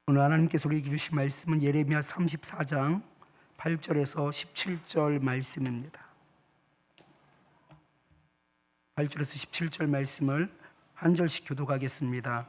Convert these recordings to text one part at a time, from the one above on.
오늘 하나님께서 우리에게 주신 말씀은 예레미야 34장 8절에서 17절 말씀입니다. 8절에서 17절 말씀을 한 절씩 교독하겠습니다.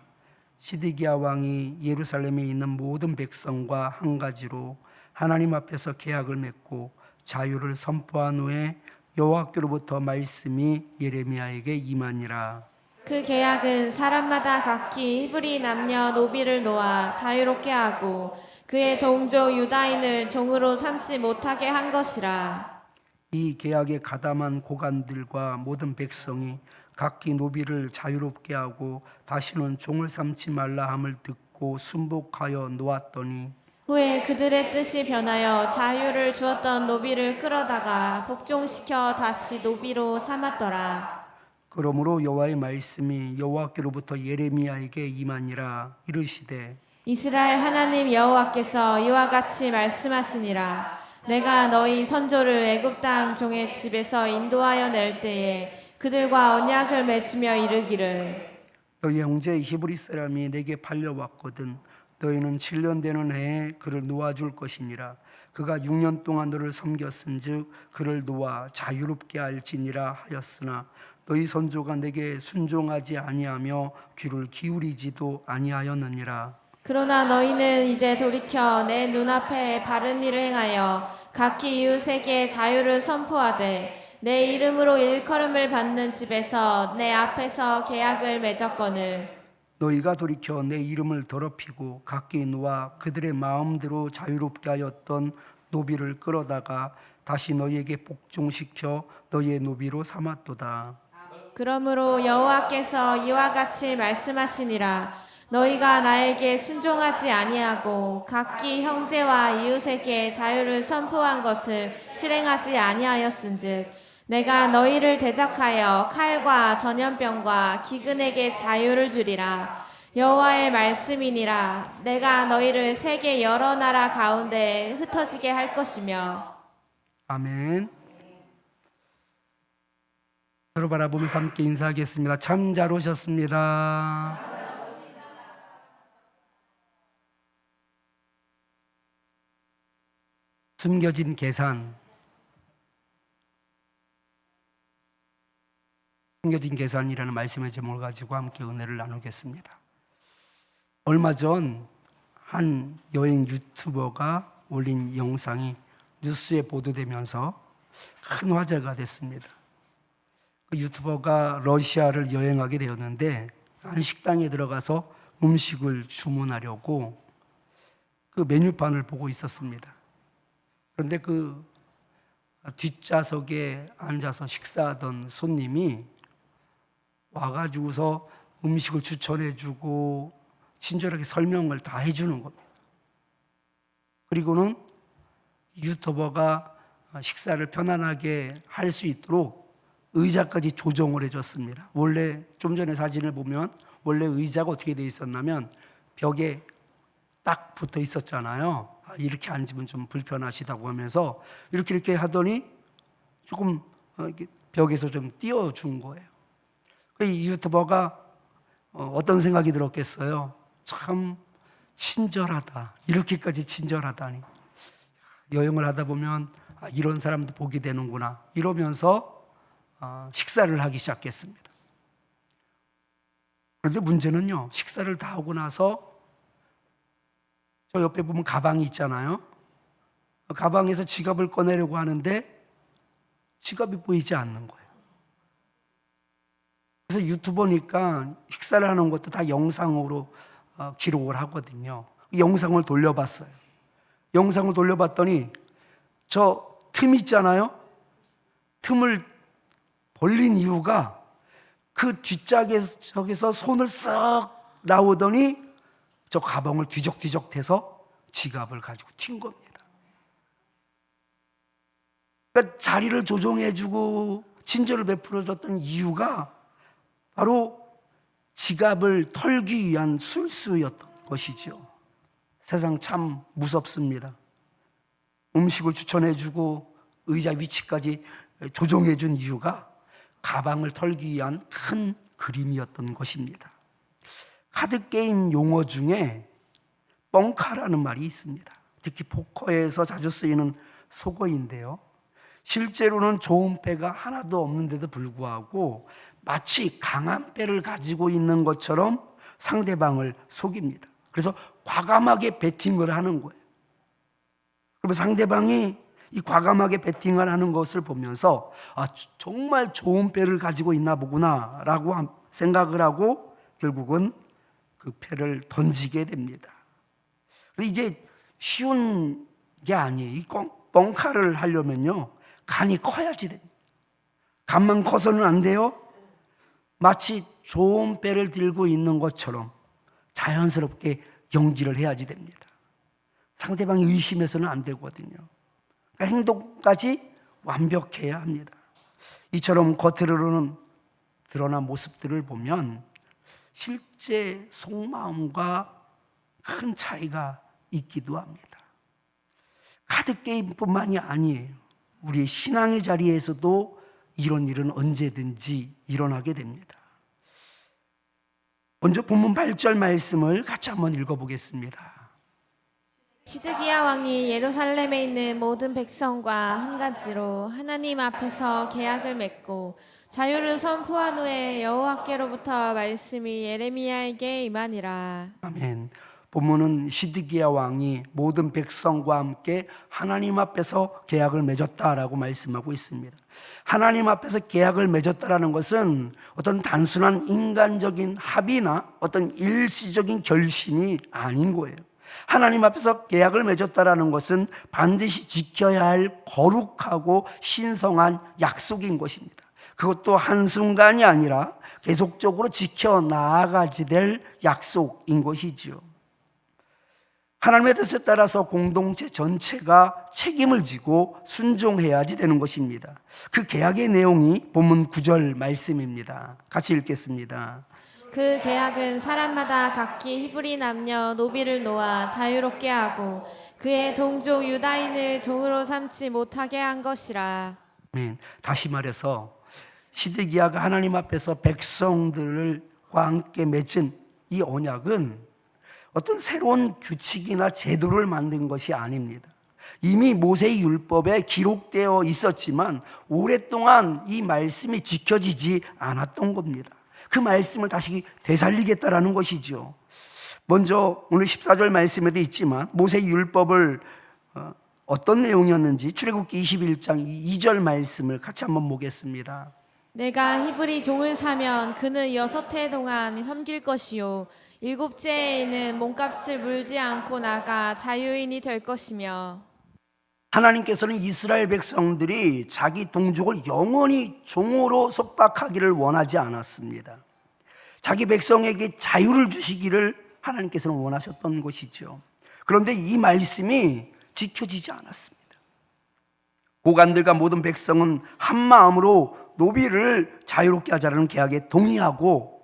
시드기야 왕이 예루살렘에 있는 모든 백성과 한 가지로 하나님 앞에서 계약을 맺고 자유를 선포한 후에 여호와께로부터 말씀이 예레미야에게 임하니라. 그 계약은 사람마다 각기 히브리 남녀 노비를 놓아 자유롭게 하고 그의 동족 유다인을 종으로 삼지 못하게 한 것이라. 이 계약에 가담한 고관들과 모든 백성이 각기 노비를 자유롭게 하고 다시는 종을 삼지 말라 함을 듣고 순복하여 놓았더니 후에 그들의 뜻이 변하여 자유를 주었던 노비를 끌어다가 복종시켜 다시 노비로 삼았더라. 그러므로 여호와의 말씀이 여호와께로부터 예레미야에게 임하니라. 이르시되 이스라엘 하나님 여호와께서 이와 같이 말씀하시니라. 내가 너희 선조를 애굽 땅 종의 집에서 인도하여 낼 때에 그들과 언약을 맺으며 이르기를 너희 형제 히브리 사람이 내게 팔려왔거든 너희는 7년 되는 해에 그를 놓아줄 것이니라. 그가 6년 동안 너를 섬겼은즉 그를 놓아 자유롭게 할지니라 하였으나 너희 선조가 내게 순종하지 아니하며 귀를 기울이지도 아니하였느니라. 그러나 너희는 이제 돌이켜 내 눈앞에 바른 일을 행하여 각기 이웃에게 자유를 선포하되 내 이름으로 일컬음을 받는 집에서 내 앞에서 계약을 맺었거늘 너희가 돌이켜 내 이름을 더럽히고 각기 놓아 그들의 마음대로 자유롭게 하였던 노비를 끌어다가 다시 너희에게 복종시켜 너희의 노비로 삼았도다. 그러므로 여호와께서 이와 같이 말씀하시니라. 너희가 나에게 순종하지 아니하고 각기 형제와 이웃에게 자유를 선포한 것을 실행하지 아니하였은즉 내가 너희를 대적하여 칼과 전염병과 기근에게 자유를 주리라. 여호와의 말씀이니라. 내가 너희를 세계 여러 나라 가운데 흩어지게 할 것이며. 아멘. 서로 바라보면서 함께 인사하겠습니다. 참 잘 오셨습니다. 숨겨진 계산. 숨겨진 계산이라는 말씀의 제목을 가지고 함께 은혜를 나누겠습니다. 얼마 전 한 여행 유튜버가 올린 영상이 뉴스에 보도되면서 큰 화제가 됐습니다. 그 유튜버가 러시아를 여행하게 되었는데 한 식당에 들어가서 음식을 주문하려고 그 메뉴판을 보고 있었습니다. 그런데 그 뒷좌석에 앉아서 식사하던 손님이 와가지고서 음식을 추천해주고 친절하게 설명을 다 해주는 겁니다. 그리고는 유튜버가 식사를 편안하게 할 수 있도록 의자까지 조정을 해줬습니다. 원래 좀 전에 사진을 보면 원래 의자가 어떻게 되어 있었냐면 벽에 딱 붙어 있었잖아요. 이렇게 앉으면 좀 불편하시다고 하면서 이렇게 하더니 조금 벽에서 좀 띄워준 거예요. 이 유튜버가 어떤 생각이 들었겠어요? 참 친절하다. 이렇게까지 친절하다니. 여행을 하다 보면 이런 사람도 보게 되는구나. 이러면서 식사를 하기 시작했습니다. 그런데 문제는요, 식사를 다 하고 나서 저 옆에 보면 가방이 있잖아요. 가방에서 지갑을 꺼내려고 하는데 지갑이 보이지 않는 거예요. 그래서 유튜버니까 식사를 하는 것도 다 영상으로 기록을 하거든요. 영상을 돌려봤어요. 영상을 돌려봤더니 저 틈 있잖아요. 틈을 벌린 이유가 그 뒷좌석에서 손을 쓱 나오더니 저 가방을 뒤적뒤적 대서 지갑을 가지고 튄 겁니다. 그러니까 자리를 조정해주고 친절을 베풀어줬던 이유가 바로 지갑을 털기 위한 술수였던 것이죠. 세상 참 무섭습니다. 음식을 추천해주고 의자 위치까지 조정해준 이유가 가방을 털기 위한 큰 그림이었던 것입니다. 카드게임 용어 중에 뻥카라는 말이 있습니다. 특히 포커에서 자주 쓰이는 속어인데요. 실제로는 좋은 패가 하나도 없는데도 불구하고 마치 강한 패를 가지고 있는 것처럼 상대방을 속입니다. 그래서 과감하게 배팅을 하는 거예요. 그러면 상대방이 이 과감하게 배팅을 하는 것을 보면서 정말 좋은 패를 가지고 있나 보구나 라고 생각을 하고 결국은 그 패를 던지게 됩니다. 이게 쉬운 게 아니에요. 이 뻥카를 하려면요, 간이 커야지 됩니다. 간만 커서는 안 돼요. 마치 좋은 패를 들고 있는 것처럼 자연스럽게 연기를 해야지 됩니다. 상대방이 의심해서는 안 되거든요. 그러니까 행동까지 완벽해야 합니다. 이처럼 겉으로는 드러난 모습들을 보면 실제 속마음과 큰 차이가 있기도 합니다. 카드게임뿐만이 아니에요. 우리의 신앙의 자리에서도 이런 일은 언제든지 일어나게 됩니다. 먼저 본문 8절 말씀을 같이 한번 읽어보겠습니다. 시드기야 왕이 예루살렘에 있는 모든 백성과 한 가지로 하나님 앞에서 계약을 맺고 자유를 선포한 후에 여호와께로부터 말씀이 예레미야에게 임하니라. 아멘. 본문은 시드기야 왕이 모든 백성과 함께 하나님 앞에서 계약을 맺었다라고 말씀하고 있습니다. 하나님 앞에서 계약을 맺었다라는 것은 어떤 단순한 인간적인 합의나 어떤 일시적인 결심이 아닌 거예요. 하나님 앞에서 계약을 맺었다라는 것은 반드시 지켜야 할 거룩하고 신성한 약속인 것입니다. 그것도 한순간이 아니라 계속적으로 지켜나가야 될 약속인 것이지요. 하나님의 뜻에 따라서 공동체 전체가 책임을 지고 순종해야지 되는 것입니다. 그 계약의 내용이 본문 9절 말씀입니다. 같이 읽겠습니다. 그 계약은 사람마다 각기 히브리 남녀 노비를 놓아 자유롭게 하고 그의 동족 유다인을 종으로 삼지 못하게 한 것이라. 다시 말해서 시드기야가 하나님 앞에서 백성들과 함께 맺은 이 언약은 어떤 새로운 규칙이나 제도를 만든 것이 아닙니다. 이미 모세의 율법에 기록되어 있었지만 오랫동안 이 말씀이 지켜지지 않았던 겁니다. 그 말씀을 다시 되살리겠다라는 것이죠. 먼저 오늘 14절 말씀에도 있지만 모세의 율법을 어떤 내용이었는지 출애굽기 21장 2절 말씀을 같이 한번 보겠습니다. 내가 히브리 종을 사면 그는 6해 동안 섬길 것이요 7째에는 몸값을 물지 않고 나가 자유인이 될 것이며. 하나님께서는 이스라엘 백성들이 자기 동족을 영원히 종으로 속박하기를 원하지 않았습니다. 자기 백성에게 자유를 주시기를 하나님께서는 원하셨던 것이죠. 그런데 이 말씀이 지켜지지 않았습니다. 고관들과 모든 백성은 한 마음으로 노비를 자유롭게 하자는 계약에 동의하고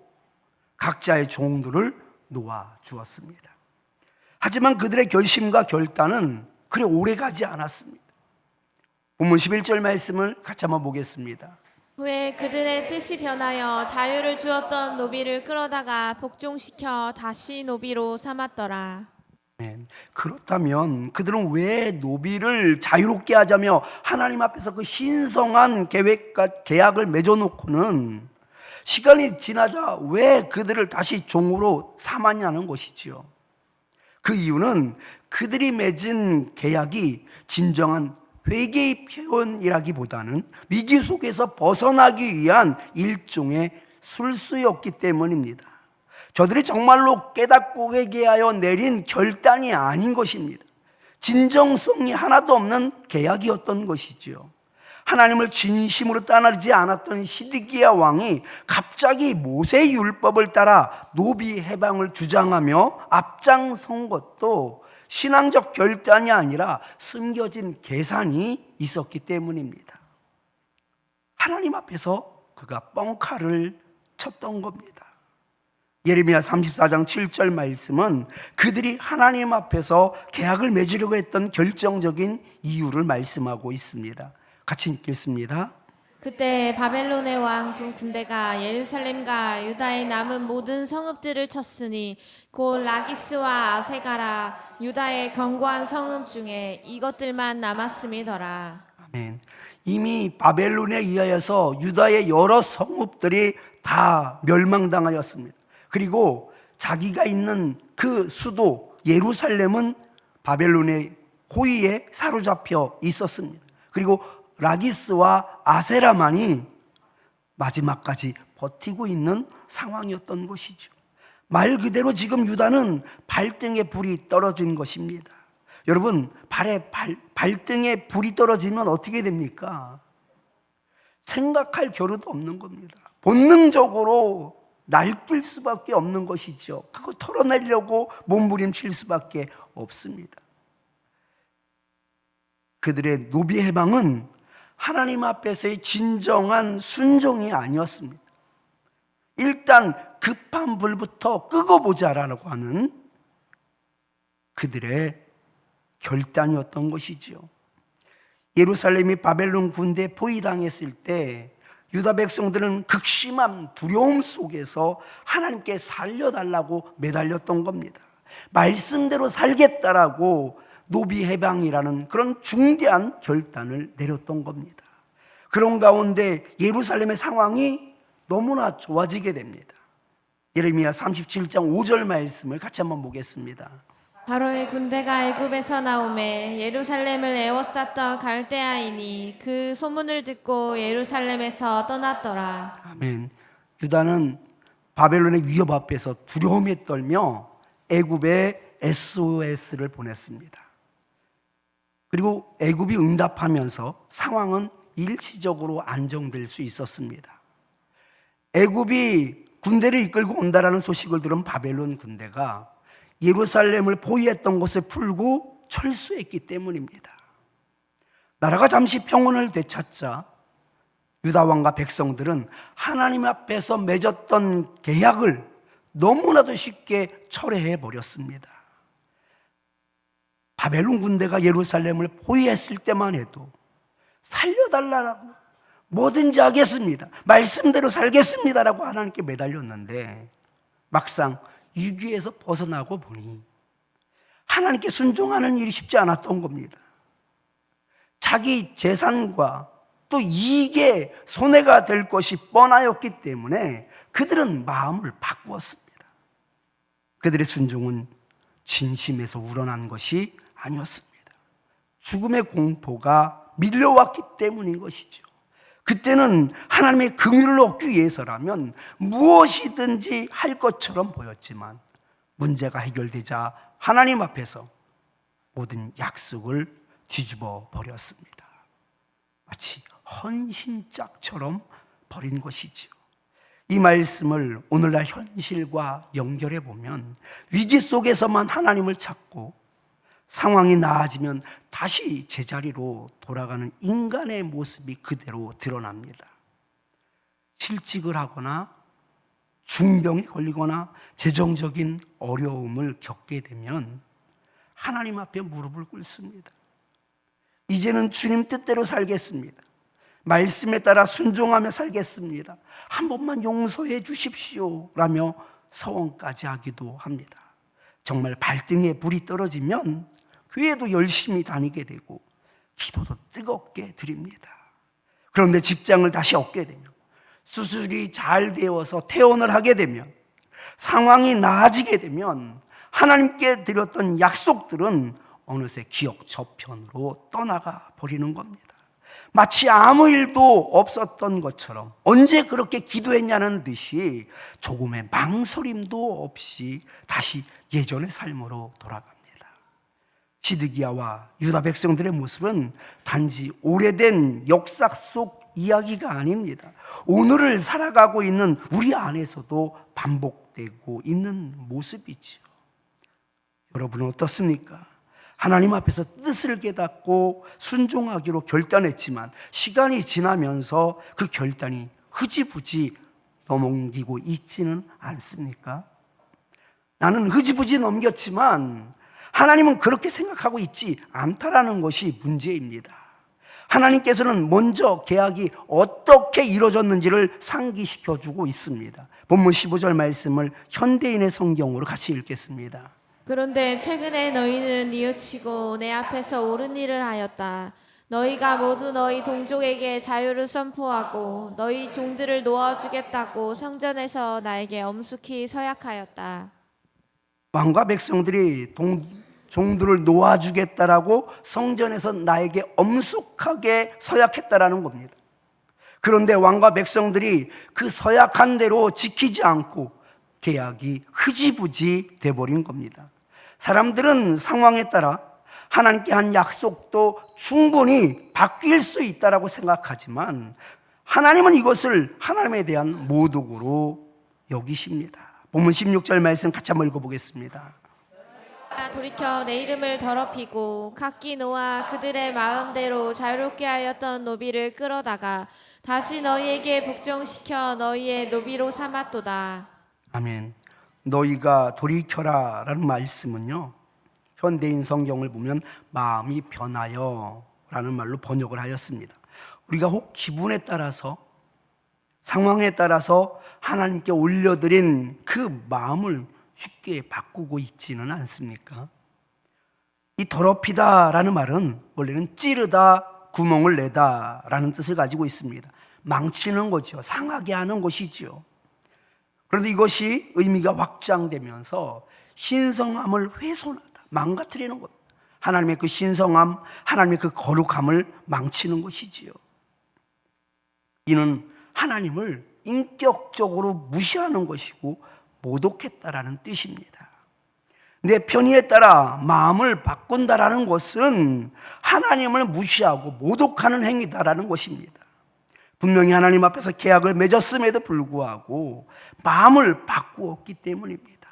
각자의 종들을 놓아 주었습니다. 하지만 그들의 결심과 결단은 그리 오래가지 않았습니다. 본문 11절 말씀을 같이 한번 보겠습니다. 후에 그들의 뜻이 변하여 자유를 주었던 노비를 끌어다가 복종시켜 다시 노비로 삼았더라. 그렇다면 그들은 왜 노비를 자유롭게 하자며 하나님 앞에서 그 신성한 계획과 계약을 맺어놓고는 시간이 지나자 왜 그들을 다시 종으로 삼았냐는 것이지요. 그 이유는 그들이 맺은 계약이 진정한 회개의 표현이라기보다는 위기 속에서 벗어나기 위한 일종의 술수였기 때문입니다. 저들이 정말로 깨닫고 회개하여 내린 결단이 아닌 것입니다. 진정성이 하나도 없는 계약이었던 것이지요. 하나님을 진심으로 따르지 않았던 시드기야 왕이 갑자기 모세의 율법을 따라 노비 해방을 주장하며 앞장선 것도 신앙적 결단이 아니라 숨겨진 계산이 있었기 때문입니다. 하나님 앞에서 그가 뻥카를 쳤던 겁니다. 예레미야 34장 7절 말씀은 그들이 하나님 앞에서 계약을 맺으려고 했던 결정적인 이유를 말씀하고 있습니다. 같이 읽겠습니다. 그때 바벨론의 왕 군대가 예루살렘과 유다의 남은 모든 성읍들을 쳤으니 곧 라기스와 아세가라 유다의 견고한 성읍 중에 이것들만 남았음이더라. 아멘. 이미 바벨론에 의하여서 유다의 여러 성읍들이 다 멸망당하였습니다. 그리고 자기가 있는 그 수도 예루살렘은 바벨론의 호위에 사로잡혀 있었습니다. 그리고 라기스와 아세라만이 마지막까지 버티고 있는 상황이었던 것이죠. 말 그대로 지금 유다는 발등에 불이 떨어진 것입니다. 여러분, 발등에 불이 떨어지면 어떻게 됩니까? 생각할 겨를도 없는 겁니다. 본능적으로 날뛸 수밖에 없는 것이죠. 그거 털어내려고 몸부림칠 수밖에 없습니다. 그들의 노비 해방은 하나님 앞에서의 진정한 순종이 아니었습니다. 일단 급한 불부터 끄고 보자라고 하는 그들의 결단이었던 것이죠. 예루살렘이 바벨론 군대에 포위당했을 때 유다 백성들은 극심한 두려움 속에서 하나님께 살려달라고 매달렸던 겁니다. 말씀대로 살겠다라고 노비 해방이라는 그런 중대한 결단을 내렸던 겁니다. 그런 가운데 예루살렘의 상황이 너무나 좋아지게 됩니다. 예레미야 37장 5절 말씀을 같이 한번 보겠습니다. 바로의 군대가 애굽에서 나오매 예루살렘을 에워쌌던 갈대아인이 그 소문을 듣고 예루살렘에서 떠났더라. 아멘. 유다는 바벨론의 위협 앞에서 두려움에 떨며 애굽에 SOS를 보냈습니다. 그리고 애굽이 응답하면서 상황은 일시적으로 안정될 수 있었습니다. 애굽이 군대를 이끌고 온다라는 소식을 들은 바벨론 군대가 예루살렘을 포위했던 것을 풀고 철수했기 때문입니다. 나라가 잠시 평온을 되찾자 유다 왕과 백성들은 하나님 앞에서 맺었던 계약을 너무나도 쉽게 철회해 버렸습니다. 바벨론 군대가 예루살렘을 포위했을 때만 해도 살려달라고 뭐든지 하겠습니다, 말씀대로 살겠습니다라고 하나님께 매달렸는데 막상 위기에서 벗어나고 보니 하나님께 순종하는 일이 쉽지 않았던 겁니다. 자기 재산과 또 이익에 손해가 될 것이 뻔하였기 때문에 그들은 마음을 바꾸었습니다. 그들의 순종은 진심에서 우러난 것이 아니었습니다. 죽음의 공포가 밀려왔기 때문인 것이죠. 그때는 하나님의 긍휼을 얻기 위해서라면 무엇이든지 할 것처럼 보였지만 문제가 해결되자 하나님 앞에서 모든 약속을 뒤집어 버렸습니다. 마치 헌신짝처럼 버린 것이죠. 이 말씀을 오늘날 현실과 연결해 보면 위기 속에서만 하나님을 찾고 상황이 나아지면 다시 제자리로 돌아가는 인간의 모습이 그대로 드러납니다. 실직을 하거나 중병에 걸리거나 재정적인 어려움을 겪게 되면 하나님 앞에 무릎을 꿇습니다. 이제는 주님 뜻대로 살겠습니다. 말씀에 따라 순종하며 살겠습니다. 한 번만 용서해 주십시오 라며 서원까지 하기도 합니다. 정말 발등에 불이 떨어지면 교회도 열심히 다니게 되고 기도도 뜨겁게 드립니다. 그런데 직장을 다시 얻게 되면, 수술이 잘 되어서 퇴원을 하게 되면, 상황이 나아지게 되면 하나님께 드렸던 약속들은 어느새 기억 저편으로 떠나가 버리는 겁니다. 마치 아무 일도 없었던 것처럼 언제 그렇게 기도했냐는 듯이 조금의 망설임도 없이 다시 예전의 삶으로 돌아갑니다. 시드기야와 유다 백성들의 모습은 단지 오래된 역사 속 이야기가 아닙니다. 오늘을 살아가고 있는 우리 안에서도 반복되고 있는 모습이죠. 여러분은 어떻습니까? 하나님 앞에서 뜻을 깨닫고 순종하기로 결단했지만 시간이 지나면서 그 결단이 흐지부지 넘기고 있지는 않습니까? 나는 흐지부지 넘겼지만 하나님은 그렇게 생각하고 있지 않다라는 것이 문제입니다. 하나님께서는 먼저 계약이 어떻게 이루어졌는지를 상기시켜주고 있습니다. 본문 15절 말씀을 현대인의 성경으로 같이 읽겠습니다. 그런데 최근에 너희는 뉘우치고 내 앞에서 옳은 일을 하였다. 너희가 모두 너희 동족에게 자유를 선포하고 너희 종들을 놓아주겠다고 성전에서 나에게 엄숙히 서약하였다. 왕과 백성들이 종들을 놓아주겠다라고 성전에서 나에게 엄숙하게 서약했다라는 겁니다. 그런데 왕과 백성들이 그 서약한 대로 지키지 않고 계약이 흐지부지 돼버린 겁니다. 사람들은 상황에 따라 하나님께 한 약속도 충분히 바뀔 수 있다라고 생각하지만 하나님은 이것을 하나님에 대한 모독으로 여기십니다. 본문 16절 말씀 같이 한번 읽어보겠습니다. 돌이켜 내 이름을 더럽히고 각기 노아 그들의 마음대로 자유롭게 하였던 노비를 끌어다가 다시 너희에게 복종시켜 너희의 노비로 삼았도다. 아멘. 너희가 돌이켜라 라는 말씀은요, 현대인 성경을 보면 마음이 변하여 라는 말로 번역을 하였습니다. 우리가 혹 기분에 따라서 상황에 따라서 하나님께 올려드린 그 마음을 쉽게 바꾸고 있지는 않습니까? 이 더럽히다 라는 말은 원래는 찌르다, 구멍을 내다 라는 뜻을 가지고 있습니다. 망치는 거죠. 상하게 하는 것이죠. 그런데 이것이 의미가 확장되면서 신성함을 훼손하다, 망가뜨리는 것, 하나님의 그 신성함, 하나님의 그 거룩함을 망치는 것이지요. 이는 하나님을 인격적으로 무시하는 것이고 모독했다라는 뜻입니다. 내 편의에 따라 마음을 바꾼다라는 것은 하나님을 무시하고 모독하는 행위다라는 것입니다. 분명히 하나님 앞에서 계약을 맺었음에도 불구하고 마음을 바꾸었기 때문입니다.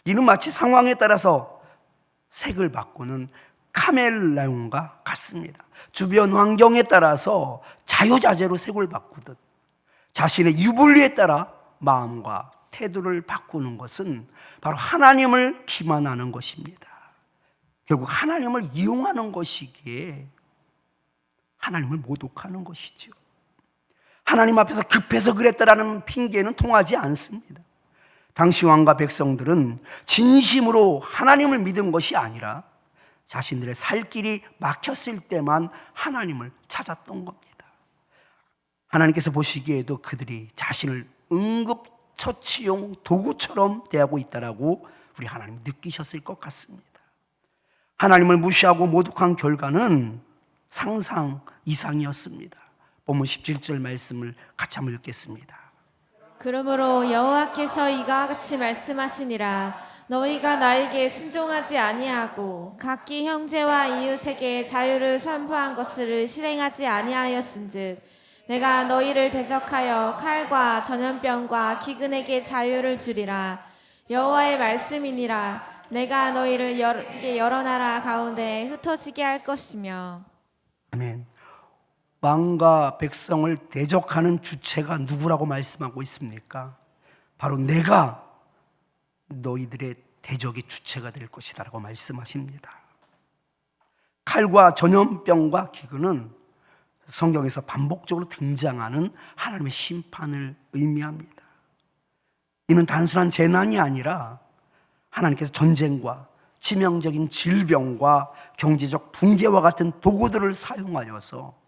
이는 마치 상황에 따라서 색을 바꾸는 카멜레온과 같습니다. 주변 환경에 따라서 자유자재로 색을 바꾸듯 자신의 유불리에 따라 마음과 태도를 바꾸는 것은 바로 하나님을 기만하는 것입니다. 결국 하나님을 이용하는 것이기에 하나님을 모독하는 것이죠. 하나님 앞에서 급해서 그랬다라는 핑계는 통하지 않습니다. 당시 왕과 백성들은 진심으로 하나님을 믿은 것이 아니라 자신들의 살 길이 막혔을 때만 하나님을 찾았던 겁니다. 하나님께서 보시기에도 그들이 자신을 응급처치용 도구처럼 대하고 있다라고 우리 하나님 느끼셨을 것 같습니다. 하나님을 무시하고 모독한 결과는 상상 이상이었습니다. 본문 17절 말씀을 같이 한번 읽겠습니다. 그러므로 여호와께서 이와 같이 말씀하시니라. 너희가 나에게 순종하지 아니하고 각기 형제와 이웃에게 자유를 선포한 것을 실행하지 아니하였은즉 내가 너희를 대적하여 칼과 전염병과 기근에게 자유를 주리라. 여호와의 말씀이니라. 내가 너희를 여러 나라 가운데 흩어지게 할 것이며. 아멘. 왕과 백성을 대적하는 주체가 누구라고 말씀하고 있습니까? 바로 내가 너희들의 대적의 주체가 될 것이다 라고 말씀하십니다. 칼과 전염병과 기근은 성경에서 반복적으로 등장하는 하나님의 심판을 의미합니다. 이는 단순한 재난이 아니라 하나님께서 전쟁과 치명적인 질병과 경제적 붕괴와 같은 도구들을 사용하여서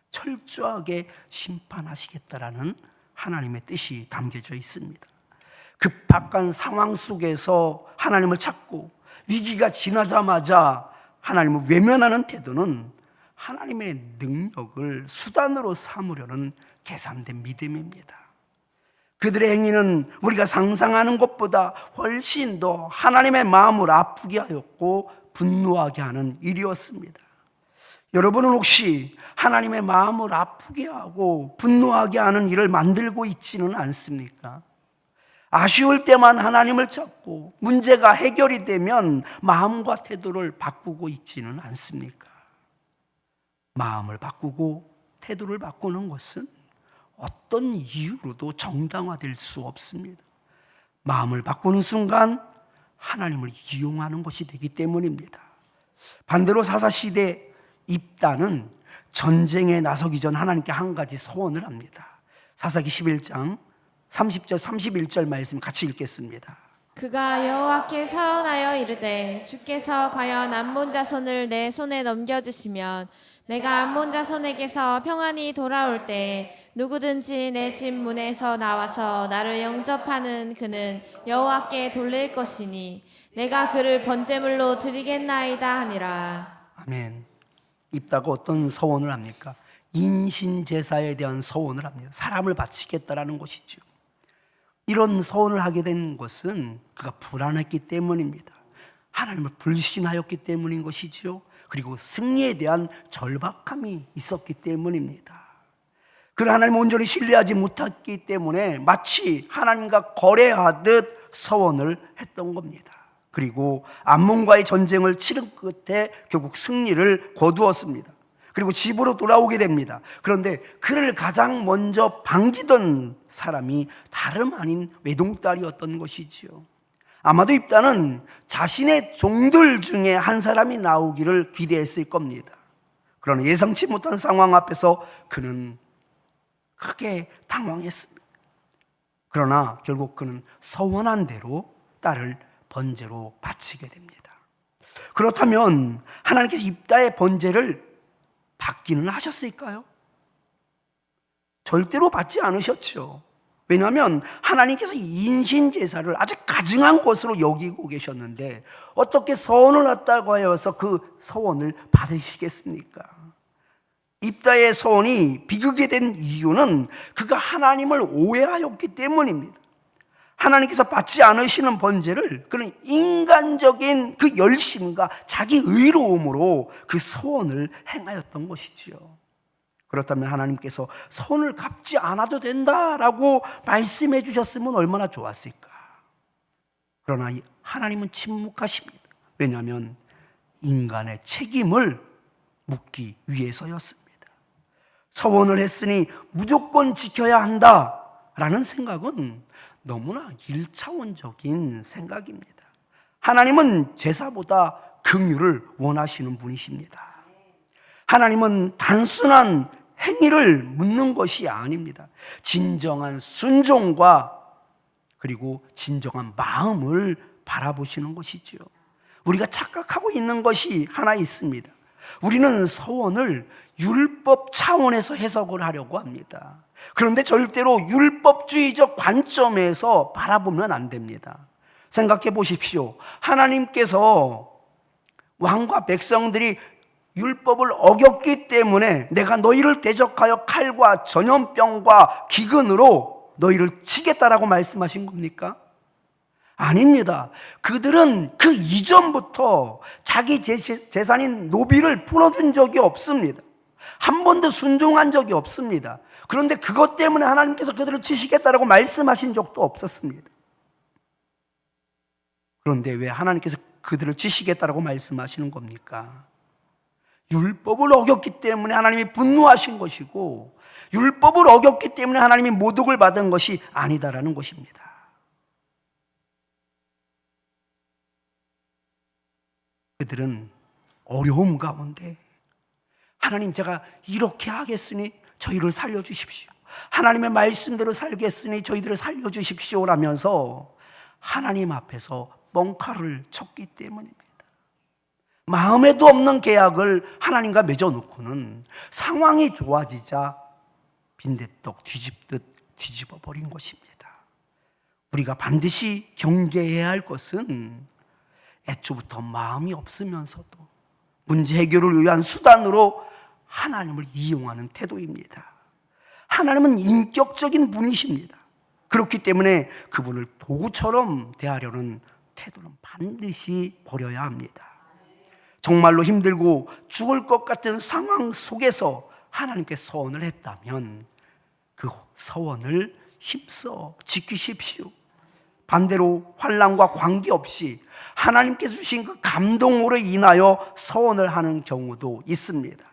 철저하게 심판하시겠다라는 하나님의 뜻이 담겨져 있습니다. 급박한 상황 속에서 하나님을 찾고 위기가 지나자마자 하나님을 외면하는 태도는 하나님의 능력을 수단으로 삼으려는 계산된 믿음입니다. 그들의 행위는 우리가 상상하는 것보다 훨씬 더 하나님의 마음을 아프게 하였고 분노하게 하는 일이었습니다. 여러분은 혹시 하나님의 마음을 아프게 하고 분노하게 하는 일을 만들고 있지는 않습니까? 아쉬울 때만 하나님을 찾고 문제가 해결이 되면 마음과 태도를 바꾸고 있지는 않습니까? 마음을 바꾸고 태도를 바꾸는 것은 어떤 이유로도 정당화될 수 없습니다. 마음을 바꾸는 순간 하나님을 이용하는 것이 되기 때문입니다. 반대로 사사시대 입다는 전쟁에 나서기 전 하나님께 한 가지 소원을 합니다. 사사기 11장 30절 31절 말씀 같이 읽겠습니다. 그가 여호와께 사언하여 이르되 주께서 과연 암몬 자손을 내 손에 넘겨주시면 내가 암몬 자손에게서 평안히 돌아올 때 누구든지 내 집 문에서 나와서 나를 영접하는 그는 여호와께 돌릴 것이니 내가 그를 번제물로 드리겠나이다 하니라. 아멘. 입다가 어떤 서원을 합니까? 인신제사에 대한 서원을 합니다. 사람을 바치겠다라는 것이죠. 이런 서원을 하게 된 것은 그가 불안했기 때문입니다. 하나님을 불신하였기 때문인 것이죠. 그리고 승리에 대한 절박함이 있었기 때문입니다. 그는 하나님을 온전히 신뢰하지 못했기 때문에 마치 하나님과 거래하듯 서원을 했던 겁니다. 그리고 암몬과의 전쟁을 치른 끝에 결국 승리를 거두었습니다. 그리고 집으로 돌아오게 됩니다. 그런데 그를 가장 먼저 반기던 사람이 다름 아닌 외동딸이었던 것이지요. 아마도 입다는 자신의 종들 중에 한 사람이 나오기를 기대했을 겁니다. 그러나 예상치 못한 상황 앞에서 그는 크게 당황했습니다. 그러나 결국 그는 서원한 대로 딸을 번제로 바치게 됩니다. 그렇다면 하나님께서 입다의 번제를 받기는 하셨을까요? 절대로 받지 않으셨죠. 왜냐하면 하나님께서 인신제사를 아주 가증한 것으로 여기고 계셨는데 어떻게 서원을 했다고 하여서 그 서원을 받으시겠습니까? 입다의 서원이 비극이 된 이유는 그가 하나님을 오해하였기 때문입니다. 하나님께서 받지 않으시는 번제를 그는 인간적인 그 열심과 자기 의로움으로 그 소원을 행하였던 것이지요. 그렇다면 하나님께서 소원을 갚지 않아도 된다라고 말씀해 주셨으면 얼마나 좋았을까. 그러나 하나님은 침묵하십니다. 왜냐하면 인간의 책임을 묻기 위해서였습니다. 서원을 했으니 무조건 지켜야 한다라는 생각은 너무나 1차원적인 생각입니다. 하나님은 제사보다 긍휼을 원하시는 분이십니다. 하나님은 단순한 행위를 묻는 것이 아닙니다. 진정한 순종과 그리고 진정한 마음을 바라보시는 것이죠. 우리가 착각하고 있는 것이 하나 있습니다. 우리는 서원을 율법 차원에서 해석을 하려고 합니다. 그런데 절대로 율법주의적 관점에서 바라보면 안 됩니다. 생각해 보십시오. 하나님께서 왕과 백성들이 율법을 어겼기 때문에 내가 너희를 대적하여 칼과 전염병과 기근으로 너희를 치겠다라고 말씀하신 겁니까? 아닙니다. 그들은 그 이전부터 자기 재산인 노비를 풀어준 적이 없습니다. 한 번도 순종한 적이 없습니다. 그런데 그것 때문에 하나님께서 그들을 치시겠다라고 말씀하신 적도 없었습니다. 그런데 왜 하나님께서 그들을 치시겠다라고 말씀하시는 겁니까? 율법을 어겼기 때문에 하나님이 분노하신 것이고 율법을 어겼기 때문에 하나님이 모독을 받은 것이 아니다라는 것입니다. 그들은 어려움 가운데 하나님, 제가 이렇게 하겠으니 저희를 살려주십시오. 하나님의 말씀대로 살겠으니 저희들을 살려주십시오 라면서 하나님 앞에서 뻥카를 쳤기 때문입니다. 마음에도 없는 계약을 하나님과 맺어놓고는 상황이 좋아지자 빈대떡 뒤집듯 뒤집어 버린 것입니다. 우리가 반드시 경계해야 할 것은 애초부터 마음이 없으면서도 문제 해결을 위한 수단으로 하나님을 이용하는 태도입니다. 하나님은 인격적인 분이십니다. 그렇기 때문에 그분을 도구처럼 대하려는 태도는 반드시 버려야 합니다. 정말로 힘들고 죽을 것 같은 상황 속에서 하나님께 서원을 했다면 그 서원을 힘써 지키십시오. 반대로 환난과 관계없이 하나님께서 주신 그 감동으로 인하여 서원을 하는 경우도 있습니다.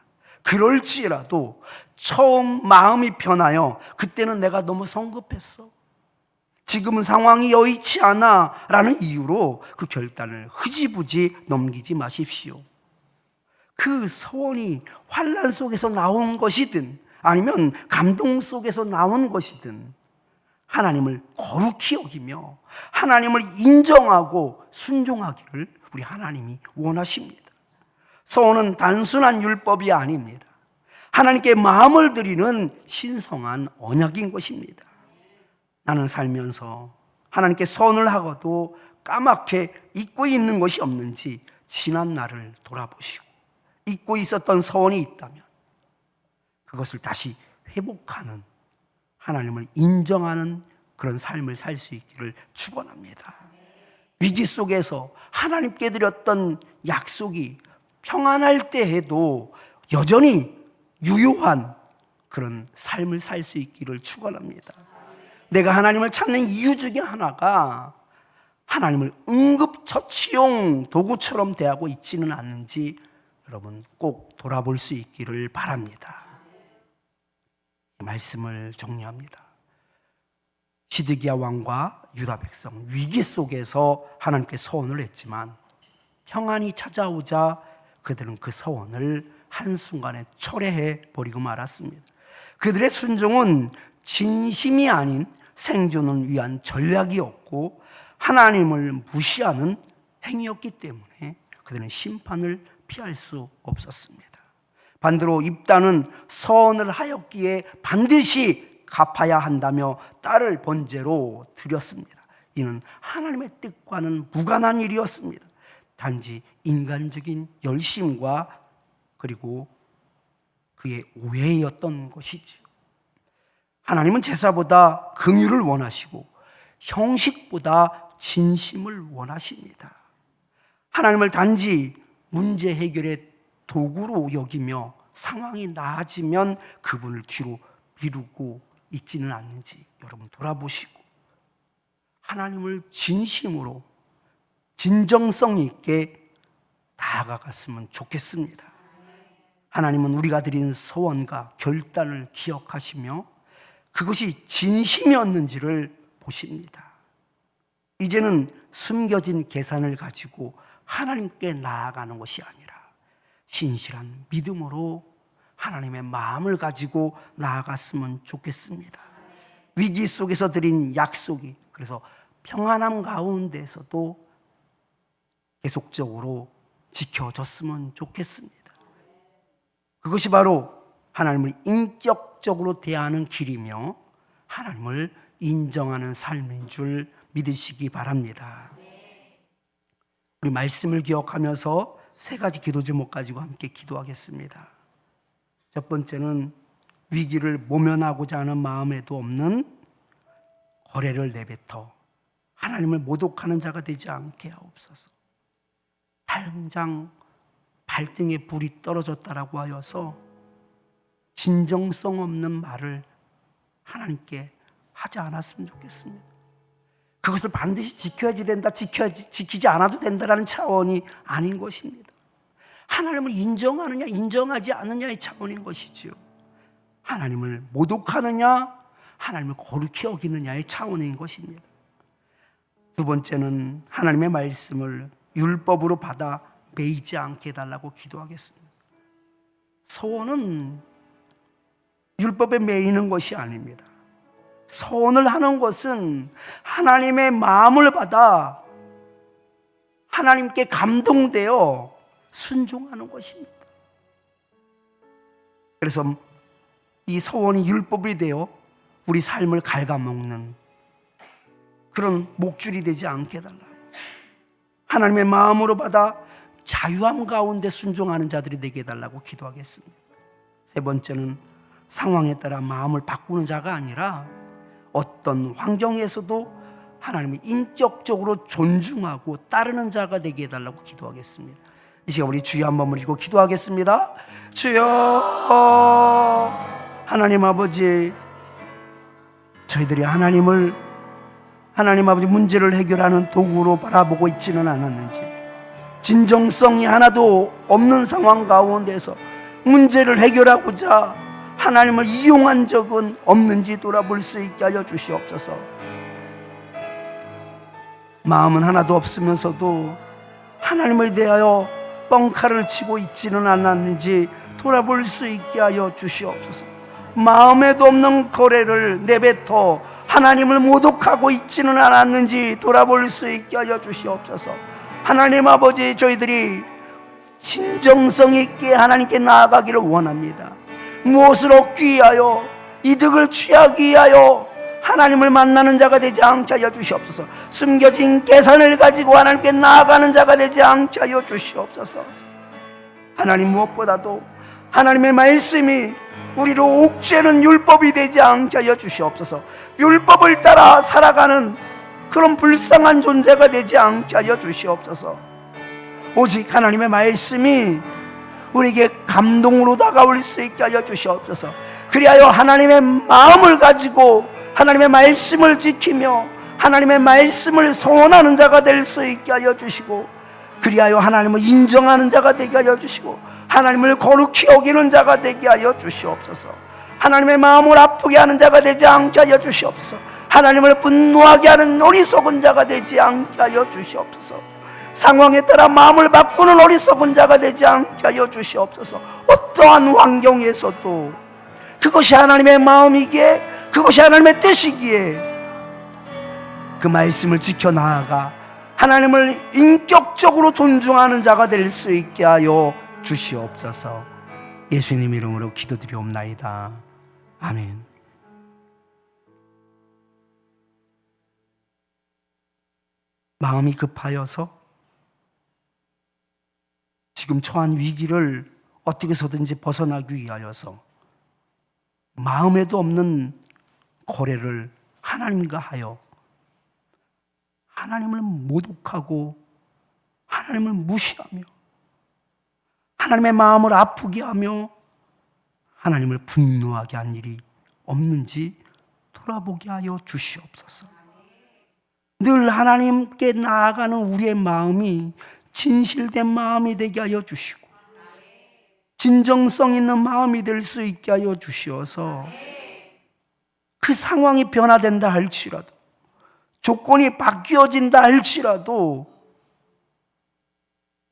그럴지라도 처음 마음이 변하여 그때는 내가 너무 성급했어, 지금은 상황이 여의치 않아 라는 이유로 그 결단을 흐지부지 넘기지 마십시오. 그 서원이 환난 속에서 나온 것이든 아니면 감동 속에서 나온 것이든 하나님을 거룩히 여기며 하나님을 인정하고 순종하기를 우리 하나님이 원하십니다. 서원은 단순한 율법이 아닙니다. 하나님께 마음을 드리는 신성한 언약인 것입니다. 나는 살면서 하나님께 선을 하고도 까맣게 잊고 있는 것이 없는지 지난 날을 돌아보시고 잊고 있었던 서원이 있다면 그것을 다시 회복하는, 하나님을 인정하는 그런 삶을 살 수 있기를 축원합니다. 위기 속에서 하나님께 드렸던 약속이 평안할 때 해도 여전히 유효한 그런 삶을 살 수 있기를 축원합니다. 내가 하나님을 찾는 이유 중에 하나가 하나님을 응급처치용 도구처럼 대하고 있지는 않는지 여러분 꼭 돌아볼 수 있기를 바랍니다. 말씀을 정리합니다. 시드기야 왕과 유다 백성 위기 속에서 하나님께 서원을 했지만 평안이 찾아오자 그들은 그 서원을 한순간에 철회해 버리고 말았습니다. 그들의 순종은 진심이 아닌 생존을 위한 전략이었고 하나님을 무시하는 행위였기 때문에 그들은 심판을 피할 수 없었습니다. 반대로 입다는 서원을 하였기에 반드시 갚아야 한다며 딸을 번제로 드렸습니다. 이는 하나님의 뜻과는 무관한 일이었습니다. 단지 인간적인 열심과 그리고 그의 오해였던 것이지요. 하나님은 제사보다 긍휼을 원하시고 형식보다 진심을 원하십니다. 하나님을 단지 문제 해결의 도구로 여기며 상황이 나아지면 그분을 뒤로 미루고 있지는 않는지 여러분 돌아보시고 하나님을 진심으로 진정성 있게 다가갔으면 좋겠습니다. 하나님은 우리가 드린 소원과 결단을 기억하시며 그것이 진심이었는지를 보십니다. 이제는 숨겨진 계산을 가지고 하나님께 나아가는 것이 아니라 신실한 믿음으로 하나님의 마음을 가지고 나아갔으면 좋겠습니다. 위기 속에서 드린 약속이 그래서 평안함 가운데서도 계속적으로 지켜졌으면 좋겠습니다. 그것이 바로 하나님을 인격적으로 대하는 길이며 하나님을 인정하는 삶인 줄 믿으시기 바랍니다. 우리 말씀을 기억하면서 세 가지 기도 제목 가지고 함께 기도하겠습니다. 첫 번째는 위기를 모면하고자 하는 마음에도 없는 거래를 내뱉어 하나님을 모독하는 자가 되지 않게 하옵소서. 당장 발등에 불이 떨어졌다라고 하여서 진정성 없는 말을 하나님께 하지 않았으면 좋겠습니다. 그것을 반드시 지켜야지 된다, 지키지 않아도 된다라는 차원이 아닌 것입니다. 하나님을 인정하느냐 인정하지 않느냐의 차원인 것이지요. 하나님을 모독하느냐 하나님을 거룩히 여기느냐의 차원인 것입니다. 두 번째는 하나님의 말씀을 율법으로 받아 매이지 않게 해달라고 기도하겠습니다. 서원은 율법에 매이는 것이 아닙니다. 서원을 하는 것은 하나님의 마음을 받아 하나님께 감동되어 순종하는 것입니다. 그래서 이 서원이 율법이 되어 우리 삶을 갉아먹는 그런 목줄이 되지 않게 해달라고, 하나님의 마음으로 받아 자유함 가운데 순종하는 자들이 되게 해달라고 기도하겠습니다. 세 번째는 상황에 따라 마음을 바꾸는 자가 아니라 어떤 환경에서도 하나님을 인격적으로 존중하고 따르는 자가 되게 해달라고 기도하겠습니다. 이 시간 우리 주여 한번 부르시고 기도하겠습니다. 주여, 하나님 아버지, 저희들이 하나님 아버지 문제를 해결하는 도구로 바라보고 있지는 않았는지, 진정성이 하나도 없는 상황 가운데서 문제를 해결하고자 하나님을 이용한 적은 없는지 돌아볼 수 있게 하여 주시옵소서. 마음은 하나도 없으면서도 하나님을 대하여 뻥카를 치고 있지는 않았는지 돌아볼 수 있게 하여 주시옵소서. 마음에도 없는 거래를 내뱉어 하나님을 모독하고 있지는 않았는지 돌아볼 수 있게 하여 주시옵소서. 하나님 아버지, 저희들이 진정성 있게 하나님께 나아가기를 원합니다. 무엇을 얻기 위하여, 이득을 취하기 위하여 하나님을 만나는 자가 되지 않게 하여 주시옵소서. 숨겨진 계산을 가지고 하나님께 나아가는 자가 되지 않게 하여 주시옵소서. 하나님, 무엇보다도 하나님의 말씀이 우리로 옥죄는 율법이 되지 않게 하여 주시옵소서. 율법을 따라 살아가는 그런 불쌍한 존재가 되지 않게 하여 주시옵소서. 오직 하나님의 말씀이 우리에게 감동으로 다가올 수 있게 하여 주시옵소서. 그리하여 하나님의 마음을 가지고 하나님의 말씀을 지키며 하나님의 말씀을 소원하는 자가 될 수 있게 하여 주시고, 그리하여 하나님을 인정하는 자가 되게 하여 주시고, 하나님을 거룩히 여기는 자가 되게 하여 주시옵소서. 하나님의 마음을 아프게 하는 자가 되지 않게 하여 주시옵소서. 하나님을 분노하게 하는 어리석은 자가 되지 않게 하여 주시옵소서. 상황에 따라 마음을 바꾸는 어리석은 자가 되지 않게 하여 주시옵소서. 어떠한 환경에서도 그것이 하나님의 마음이기에, 그것이 하나님의 뜻이기에 그 말씀을 지켜나아가 하나님을 인격적으로 존중하는 자가 될 수 있게 하여 주시옵소서. 예수님 이름으로 기도드리옵나이다. 아멘. 마음이 급하여서 지금 처한 위기를 어떻게 해서든지 벗어나기 위하여서 마음에도 없는 거래를 하나님과 하여 하나님을 모독하고 하나님을 무시하며 하나님의 마음을 아프게 하며 하나님을 분노하게 한 일이 없는지 돌아보게 하여 주시옵소서. 늘 하나님께 나아가는 우리의 마음이 진실된 마음이 되게 하여 주시고 진정성 있는 마음이 될 수 있게 하여 주시어서 그 상황이 변화된다 할지라도, 조건이 바뀌어진다 할지라도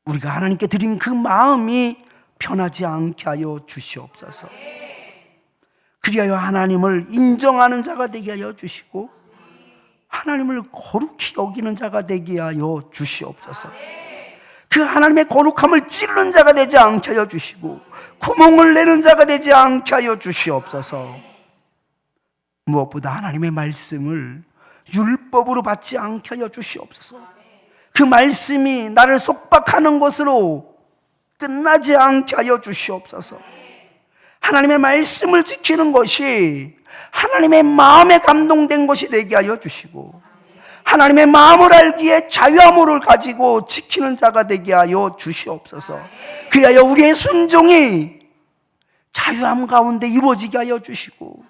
우리가 하나님께 드린 그 마음이 변하지 않게 하여 주시옵소서. 그리하여 하나님을 인정하는 자가 되게 하여 주시고 하나님을 거룩히 여기는 자가 되게 하여 주시옵소서. 그 하나님의 거룩함을 찌르는 자가 되지 않게 하여 주시고 구멍을 내는 자가 되지 않게 하여 주시옵소서. 무엇보다 하나님의 말씀을 율법으로 받지 않게 하여 주시옵소서. 그 말씀이 나를 속박하는 것으로 끝나지 않게 하여 주시옵소서. 하나님의 말씀을 지키는 것이 하나님의 마음에 감동된 것이 되게 하여 주시고 하나님의 마음을 알기에 자유함을 가지고 지키는 자가 되게 하여 주시옵소서. 그리하여 우리의 순종이 자유함 가운데 이루어지게 하여 주시고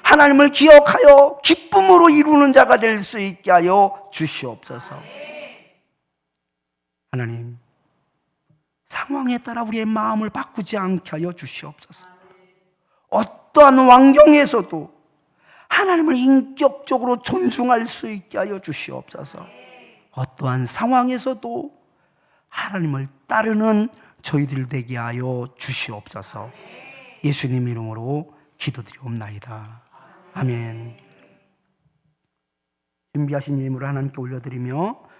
하나님을 기억하여 기쁨으로 이루는 자가 될 수 있게 하여 주시옵소서. 하나님, 상황에 따라 우리의 마음을 바꾸지 않게 하여 주시옵소서. 어떠한 환경에서도 하나님을 인격적으로 존중할 수 있게 하여 주시옵소서. 어떠한 상황에서도 하나님을 따르는 저희들 되게 하여 주시옵소서. 예수님 이름으로 기도드리옵나이다. 아멘. 준비하신 예물을 하나님께 올려드리며